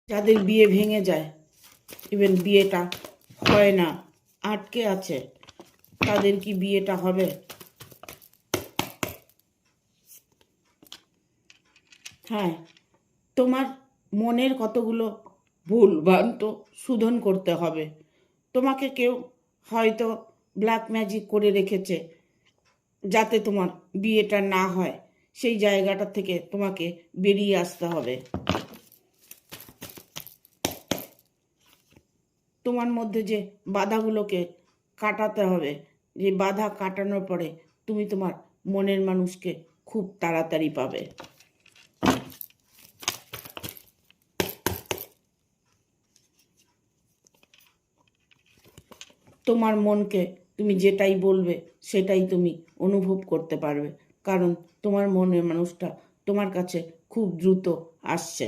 যাদের বিয়ে ভেঙে যায়, ইভেন বিয়েটা হয় না, আটকে আছে, তাদের কি বিয়েটা হবে? হ্যাঁ, তোমার মনের কতগুলো ভুল ভ্রান্ত শোধন করতে হবে। তোমাকে কেউ হয়তো ব্ল্যাক ম্যাজিক করে রেখেছে যাতে তোমার বিয়েটা না হয়। সেই জায়গাটা থেকে তোমাকে বেরিয়ে আসতে হবে। তোমার মধ্যে যে বাধাগুলোকে কাটাতে হবে, যে বাধা কাটানোর পরে তুমি তোমার মনের মানুষকে খুব তাড়াতাড়ি পাবে। তোমার মনকে তুমি যেটাই বলবে সেটাই তুমি অনুভব করতে পারবে, কারণ তোমার মনের মানুষটা তোমার কাছে খুব দ্রুত আসছে।